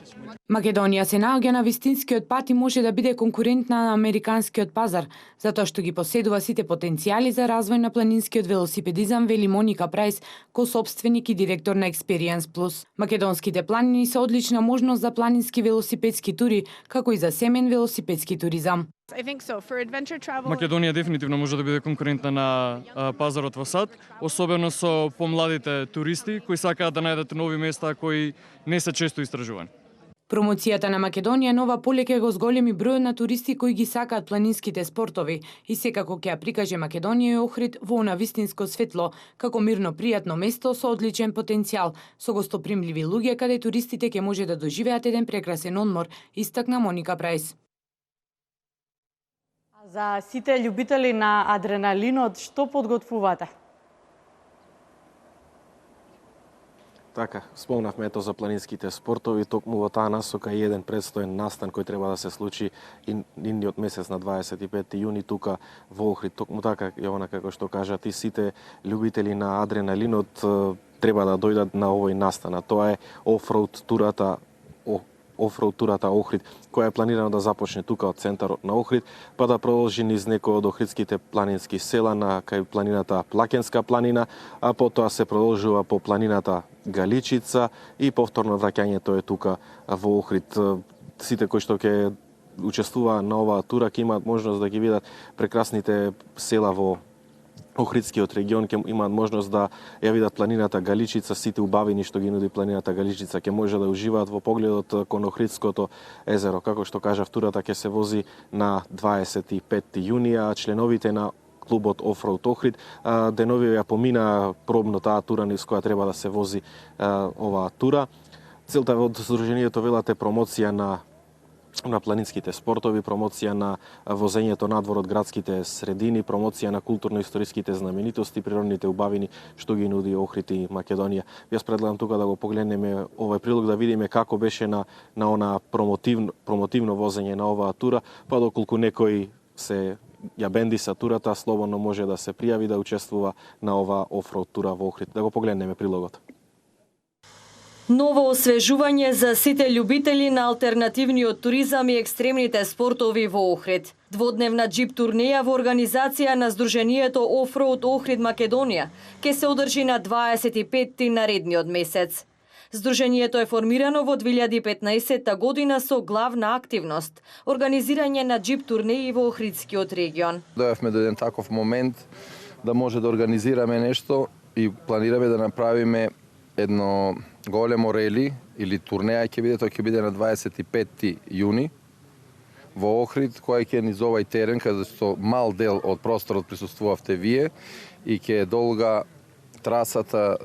Македонија се наоѓа на вистинскиот пат и може да биде конкурентна на американскиот пазар, затоа што ги поседува сите потенцијали за развој на планинскиот велосипедизам, вели Моника Прајс, косопственик и директор на Experience Plus. Македонските планини се одлична можност за планински велосипедски тури, како и за семен велосипедски туризам. Македонија дефинитивно може да биде конкурентна на пазарот во САД, особено со помладите туристи кои сакаат да најдат нови места кои не се често истражувани. Промоцијата на Македонија нова полека го зголеми бројот на туристи кои ги сакаат планинските спортови и секако ќе ја прикаже Македонија и Охрид во на вистинско светло, како мирно пријатно место со одличен потенцијал, со гостопримливи луѓе каде туристите ќе може да доживеат еден прекрасен одмор, истакна Моника Прајс. За сите љубители на адреналинот, што подготвувате? Така, спомнавме ето за планинските спортови, токму во таа насока и еден предстоен настан кој треба да се случи идниот месец на 25 јуни тука во Охрид. Токму така, Јована, како што кажа ти, сите љубители на адреналинот треба да дојдат на овој настан. Тоа е офроуд турата Охрид, која е планирана да започне тука од центарот на Охрид, па да продолжи низ некои од охридските планински села на кај планината Плакенска планина, а потоа се продолжува по планината Галичица и повторно враќањето е тука во Охрид. Сите кои што ќе учествуваат на оваа тура ќе имаат можност да ги видат прекрасните села во Охридскиот регион, ќе имаат можност да ја видат планината Галичица, сите убавини што ги нуди планината Галичица, ќе може да уживаат во погледот кон Охридското езеро. Како што кажав, турата ќе се вози на 25 јуни, а членовите на клубот Offroad Охрид денови ја помина пробно таа тура низ која треба да се вози оваа тура. Целта од Сдруженијето велат е промоција на планинските спортови, промоција на возењето надвор од градските средини, промоција на културно-историските знаменитости, природните убавини што ги нуди Охрид и Македонија. Јас предлагам тука да го погледнеме овој прилог, да видиме како беше на она промотивно возење на оваа тура, па доколку некој се ја бендиса турата, слободно може да се пријави да учествува на оваа офроуд тура во Охрид. Да го погледнеме прилогот. Ново освежување за сите љубители на алтернативниот туризам и екстремните спортови во Охрид. Дводневна џип турнеја во организација на Сдруженијето Offroad Охрид Македонија ќе се одржи на 25 наредниот месец. Сдруженијето е формирано во 2015 година со главна активност организирање на џип турнеи во Охридскиот регион. Дојавме до еден таков момент да може да организираме нешто и планираме да направиме едно големо рели или турнеја ќе биде на 25 јуни во Охрид, која ќе низ овај терен каде што мал дел од просторот присуствувавте вие и ќе долга трасата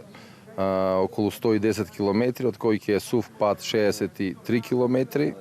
околу 110 километри, од кои ќе е сув пат 63 километри,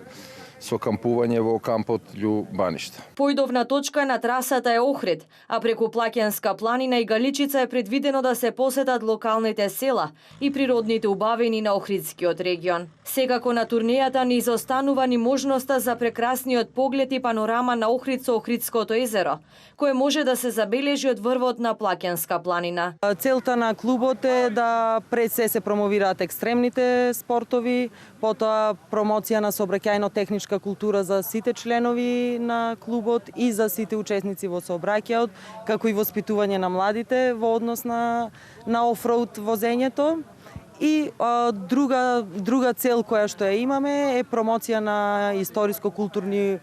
со кампување во кампот Љубаниште. Појдовна точка на трасата е Охрид, а преку Плакенска планина и Галичица е предвидено да се посетат локалните села и природните убавини на Охридскиот регион. Секако на турнејата не изостанува ни можноста за прекрасниот поглед и панорама на Охрид со Охридското езеро, кое може да се забележи од врвот на Плакенска планина. Целта на клубот е да пред се промовираат екстремните спортови, потоа промоција на сообраќајно-техничка култура за сите членови на клубот и за сите учесници во сообраќајот, како и воспитување на младите во однос на офроуд возењето. И друга цел која што ја имаме е промоција на историско-културни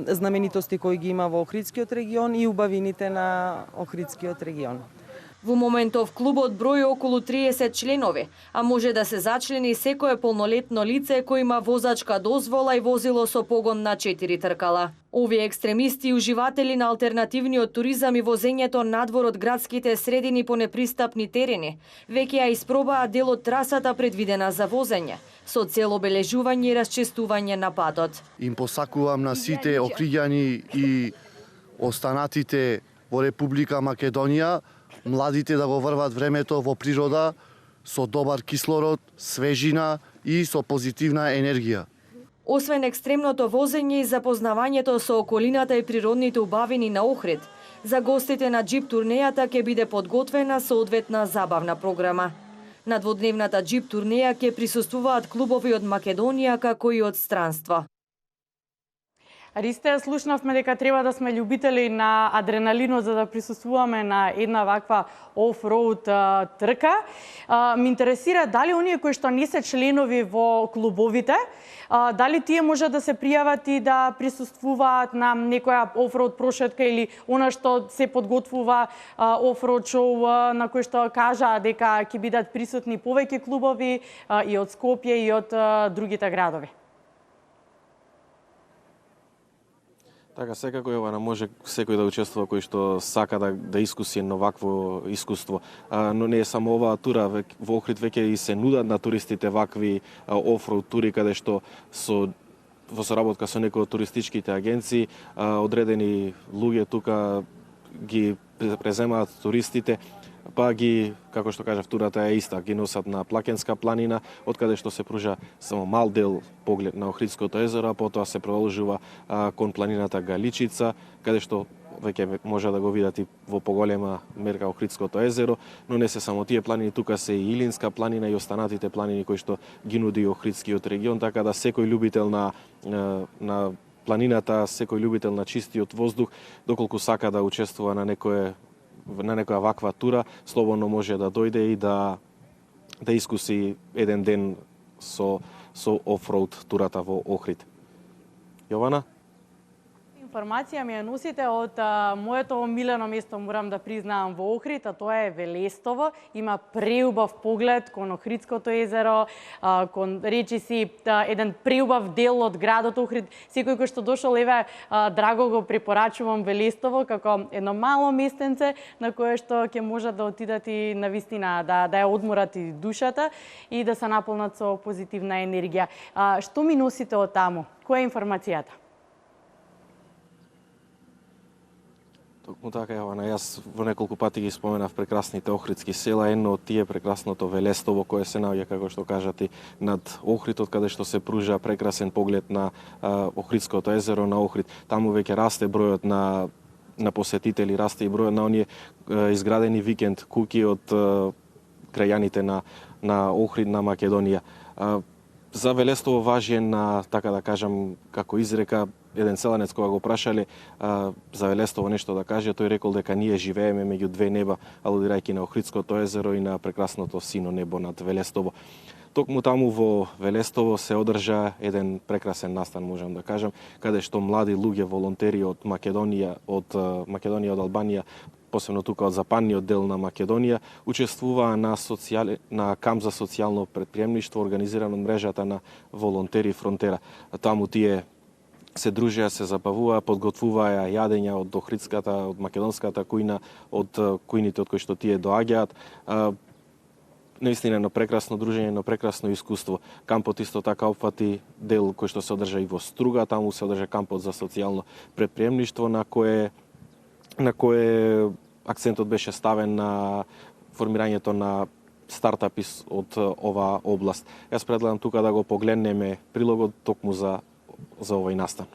знаменитости кои ги има во Охридскиот регион и убавините на Охридскиот регион. Во моментов клубот брои околу 30 членови, а може да се зачлени секое полнолетно лице кој има возачка дозвола и возило со погон на 4 тркала. Овие екстремисти и уживатели на алтернативниот туризам и возењето надвор од градските средини по непристапни терени веќе ја испробаа дел од трасата предвидена за возење, со цел обележување и расчистување на патот. Им посакувам на сите охриѓани и останатите во Република Македонија младите да го врват времето во природа со добар кислород, свежина и со позитивна енергија. Освен екстремното возење и запознавањето со околината и природните убавини на Охрид, За гостите на џип турнејата ќе биде подготвена соодветна забавна програма. На дводневната џип турнеја ќе присуствуваат клубови од Македонија како и од странство. Ристе, слушнавме дека треба да сме љубители на адреналинот за да присуствуваме на една ваква офроуд трка. Ме интересира дали оние кои што не се членови во клубовите, дали тие може да се пријават и да присуствуваат на некоја офроуд прошетка или она што се подготвува офроуд шоу на кој што кажа дека ќе бидат присутни повеќе клубови и од Скопје и од другите градови. Така, секако Јована, може секој да учествува кој што сака да искуси едно вакво искуство. Но не е само оваа тура, во Охрид веќе и се нудат на туристите вакви офроуд тури, каде што во соработка со некои од туристичките агенции, одредени луѓе тука ги преземаат туристите, па ги, како што кажав, турата е иста, ги носат на Плакенска планина, откаде што се пружа само мал дел поглед на Охридското езеро, а потоа се продолжува кон планината Галичица, каде што веќе може да го видат и во поголема мерка Охридското езеро, но не се само тие планини, тука се и Илинска планина и останатите планини кои што ги нуди Охридскиот регион, така да секој љубител на планината, секој љубител на чистиот воздух, доколку сака да учествува на некоја ваква тура, слободно може да дојде и да искуси еден ден со офроуд турата во Охрид. Јована? Информација ми ја носите од моето омилено место, морам да признавам, во Охрид, а тоа е Велестово. Има преубав поглед кон Охридското езеро, кон речиси еден преубав дел од градот Охрид. Секој кој што дошол, еве, драго го препорачувам Велестово како едно мало местенце на кое што ќе можат да отидат и навистина да ја одморат и душата и да се наполнат со позитивна енергија. Што ми носите од таму? Која е информацијата? Токму така, Јована, јас во неколку пати ги споменав прекрасните охридски села, едно од тие прекрасното Велестово, кое се наоѓа, како што кажати, над Охридот, каде што се пружа прекрасен поглед на Охридското езеро, на Охрид. Таму веќе расте бројот на посетители, расте и бројот на оние изградени викенд куќи од крајаните на Охрид, на Македонија. За Велестово важи така да кажам, како изрека, еден селанец кога го прашале за Велестово нешто да каже, тој рекол дека ние живееме меѓу две неба, алудирајќи на Охридското езеро и на прекрасното сино небо над Велестово. Токму таму во Велестово се одржа еден прекрасен настан, можам да кажам, каде што млади луѓе, волонтери од Македонија, од Албанија, посебно тука од западниот дел на Македонија, учествуваа на камп за социјално предприемништво организиран од мрежата на волонтери Фронтера. Таму тие се дружеа, се забавуваа, подготвуваа јадења од охридската, од македонската кујна, од кујните од кои што тие доаѓаат. Наистина едно прекрасно дружење, едно прекрасно искуство. Кампот исто така опфати дел кој што се одржа и во Струга, таму се одржа кампот за социјално предприемништво, на кое акцентот беше ставен на формирањето на стартапи од оваа област. Јас предлагам тука да го погледнеме прилогот токму за овој настан.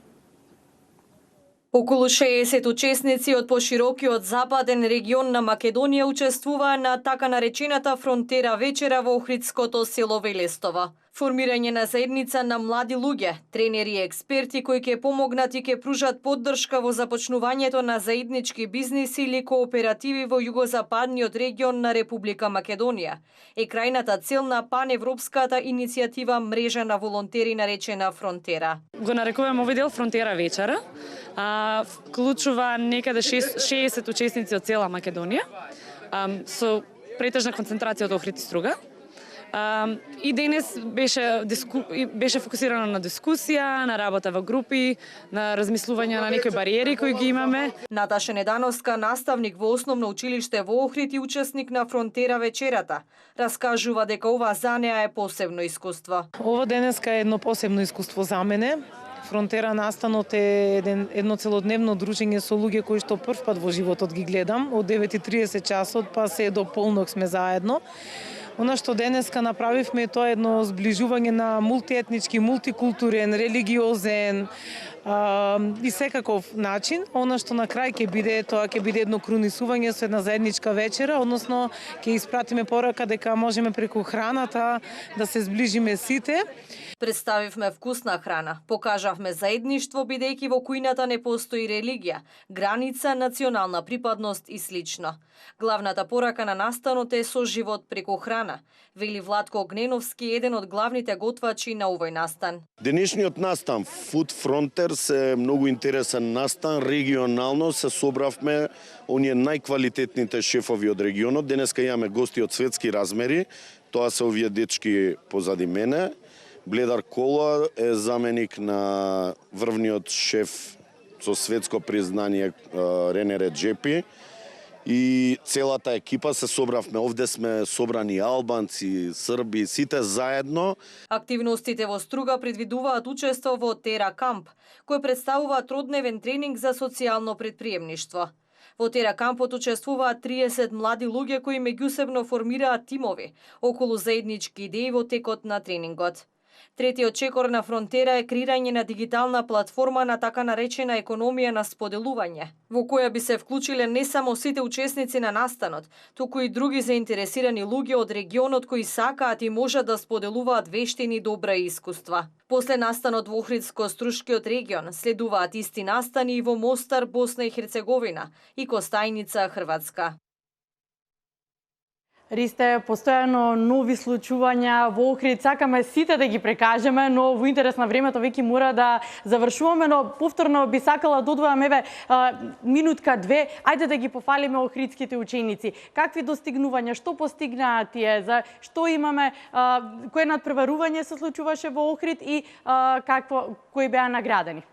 Околу 60 учесници од поширокиот западен регион на Македонија учествуваа на така наречената Фронтера вечера во Охридското село Велестово. Формирање на заедница на млади луѓе, тренери и експерти кои ќе помогнат и ќе пружат поддршка во започнувањето на заеднички бизниси или кооперативи во југозападниот регион на Република Македонија е крајната цел на паневропската иницијатива мрежа на волонтери наречена Фронтера. Го нарекуваме овој дел Фронтера вечера. Вклучува некаде 60 учесници од цела Македонија, со претежна концентрација од Охрид и Струга. И денес беше фокусирано на дискусија, на работа во групи, на размислување на некои бариери кои ги имаме. Наташа Недановска, наставник во основно училиште во Охрид и учесник на Фронтера вечерата, раскажува дека ова за неа е посебно искуство. Ова денеска е едно посебно искуство за мене. Фронтера настанот е едно целодневно дружење со луѓе кои што првпат во животот ги гледам. Од 9:30 часот па се до полнок сме заедно. Она што денеска направивме тоа едно зближување на мултиетнички, мултикултурен, религиозен, и секаков начин. Она што на крај ќе биде, тоа ќе биде едно крунисување со една заедничка вечера, односно ќе испратиме порака дека можеме преку храната да се зближиме сите. Представивме вкусна храна, покажавме заедништво бидејќи во кујната не постои религија, граница, национална припадност и слично. Главната порака на настанот е соживот преку храна, вели Владко Огненовски, еден од главните готвачи на овој настан. Денешниот настан Food Frontiers е многу интересен настан, регионално се собравме оние најквалитетните шефови од регионот. Денеска имаме гости од светски размери, тоа се овие дечки позади мене. Бледар Кола е заменик на врвниот шеф со светско признание Рене Реджепи. И целата екипа се собравме. Овде сме собрани албанци, срби, сите заедно. Активностите во Струга предвидуваат учество во Тера Камп, кој представува тродневен тренинг за социјално предприемништво. Во Тера Кампот учествуваат 30 млади луѓе кои меѓусебно формираат тимови околу заеднички идеи во текот на тренингот. Третиот чекор на Фронтера е креирање на дигитална платформа на така наречена економија на споделување, во која би се вклучиле не само сите учесници на настанот, туку и други заинтересирани луѓе од регионот кои сакаат и можат да споделуваат вештини, добра и искуства. После настанот во Охридско-Струшкиот регион следуваат исти настани и во Мостар, Босна и Херцеговина и Костајница, Хрватска. Ристе, постојано нови случувања во Охрид, сакаме сите да ги прекажеме, но во интерес на времето веќе мора да завршуваме, но повторно би сакала да одвојам минутка, две, ајде да ги пофалиме охридските ученици. Какви достигнувања, што постигнаат тие, за што имаме, кое надпреварување се случуваше во Охрид и кои беа наградени?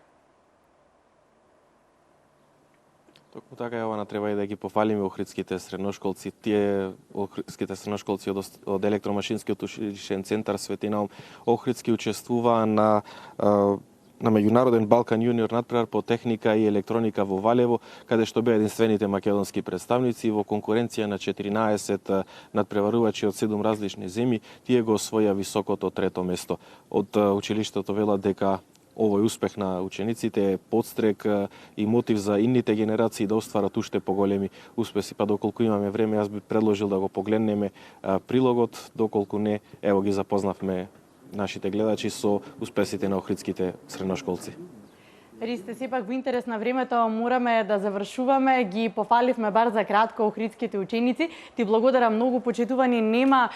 Токму така, Јована, треба и да ги пофалиме охридските средношколци. Тие охридските средношколци од електромашинскиот училишен центар Свети Наум Охридски учествуваа на меѓународен Балкан јуниор надпревар по техника и електроника во Валево, каде што беа единствените македонски представници во конкуренција на 14 надпреварувачи од 7 различни земји. Тие го освоја високото трето место. Од училиштето велат дека овој успех на учениците е подстрек и мотив за инните генерации да остварат уште поголеми успеси. Па доколку имаме време, јас би предложил да го погледнеме прилогот, доколку не, ево ги запознавме нашите гледачи со успесите на охридските средношколци. Ристе, сепак во интерес на времето мораме да завршуваме. Ги пофаливме бар за кратко охридските ученици. Ти благодарам многу, почитувани, нема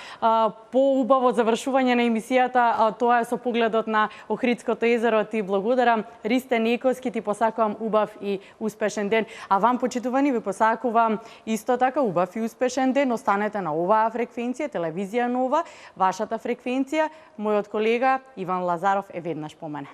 поубаво завршување на емисијата, тоа е со погледот на Охридското езеро. Ти благодарам, Ристе Нејковски, ти посакувам убав и успешен ден. А вам, почитувани, ви посакувам исто така убав и успешен ден. Останете на оваа фреквенција, телевизија Нова, вашата фреквенција. Мојот колега Иван Лазаров е веднаш по мене.